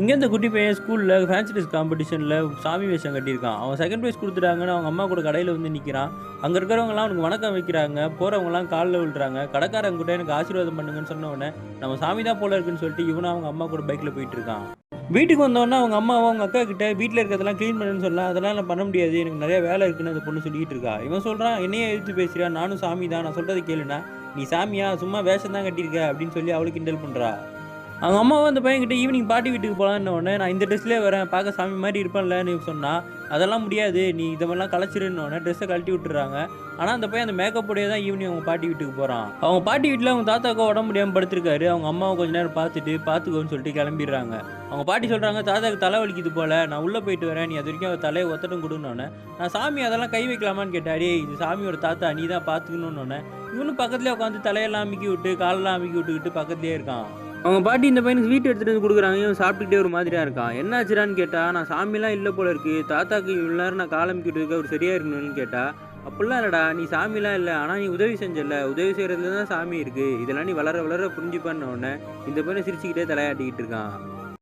இங்கே இந்த குட்டி பையன் ஸ்கூலில் ஃபேன்சி ட்ரெஸ் காம்படிஷனில் சாமி வேஷம் கட்டியிருக்கான். அவன் செகண்ட் ப்ரைஸ் கொடுத்துட்டாங்கன்னு அவங்க அம்மா கூட கடையில் வந்து நிற்கிறான். அங்கே இருக்கிறவங்கலாம் அவனுக்கு வணக்கம் வைக்கிறாங்க. போகிறவங்கலாம் காலில் விழுறாங்க. கடைக்காரங்க கூட எனக்கு ஆசீர்வாதம் பண்ணுங்கன்னு சொன்ன உடனே நம்ம சாமி தான் போல இருக்குன்னு சொல்லிட்டு இவனும் அவங்க அம்மா கூட பைக்கில் போயிட்டு இருக்கான். வீட்டுக்கு வந்தோடனே அவங்க அம்மாவும் அவங்க அக்கா கிட்ட வீட்டில் இருக்கிறதெல்லாம் க்ளீன் பண்ணுன்னு சொல்லலாம். அதெல்லாம் நான் பண்ண முடியாது, எனக்கு நிறைய வேலை இருக்குன்னு அந்த பொண்ணு சொல்லிட்டு இருக்கா. இவன் சொல்கிறான், என்னையே எழுத்து பேசுறியா, நானும் சாமி தான், நான் சொல்கிறது கேளுனா, நீ சாமியா சும்மா வேஷம் தான் கட்டியிருக்க அப்படின்னு சொல்லி அவளுக்கு கிண்டல் பண்ணுறா. அவங்க அம்மாவும் அந்த பையன்கிட்ட ஈவினிங் பாட்டி வீட்டுக்கு போகலான்னு உடனே நான் இந்த ட்ரெஸ்லேயே வரேன், பார்க்க சாமி மாதிரி இருப்பேன்லன்னு சொன்னா, அதெல்லாம் முடியாது, நீ இதை மாதிரிலாம் கலைச்சிருன்னு உடனே ட்ரெஸ்ஸை கழட்டி விட்டுறாங்க. ஆனால் அந்த பையன் அந்த மேக்கப்போடையே தான் ஈவினிங் அவங்க பாட்டி வீட்டுக்கு போகிறான். அவங்க பாட்டி வீட்டில் அவங்க தாத்தாக்கோ உடம்பு முடியாமல் படுத்திருக்காரு. அவங்க அம்மாவை கொஞ்ச நேரம் பார்த்துக்கோன்னு சொல்லிட்டு கிளம்பிடுறாங்க. அவங்க பாட்டி சொல்கிறாங்க, தாத்தாக்கு தலை வலிக்குது போல, நான் உள்ளே போயிட்டு வரேன், நீ அது வரைக்கும் அவர் தலையை ஒத்தட்டும் கொடுன்னொன்னே, நான் சாமி அதெல்லாம் கை வைக்கலாமான்னு கேட்டாடி, இது சாமியோட தாத்தா, நீ தான் பார்த்துக்கணுன்னொன்னே இவனும் பக்கத்துலேயே உட்காந்து தலையெல்லாம் அமுக்கி விட்டு காலெல்லாம் அமுக்கி விட்டுக்கிட்டு பக்கத்துலேயே இருக்கான். அவங்க பாட்டி இந்த பையனுக்கு ஸ்வீட் எடுத்துகிட்டு வந்து கொடுக்குறாங்க. இவன் சாப்பிட்டுக்கிட்டே ஒரு மாதிரியாக இருக்கான். என்ன ஆச்சுடான்னு கேட்டால், நான் சாமிலாம் இல்லை போல இருக்குது, தாத்தாக்கு இவ்வளோ நேரம் நான் காலமிக்கிட்டு இருக்க அவர் சரியாக இருக்கணும்னு கேட்டால், அப்படிலாம் இல்லைடா, நீ சாமிலாம் இல்லை, ஆனால் நீ உதவி செஞ்சல, உதவி செய்கிறதுல தான் சாமி இருக்குது, இதெல்லாம் நீ வளர வளர புரிஞ்சுப்பான்னு உடனே இந்த பையனை சிரிச்சுக்கிட்டே தலையாட்டிக்கிட்டு இருக்கான்.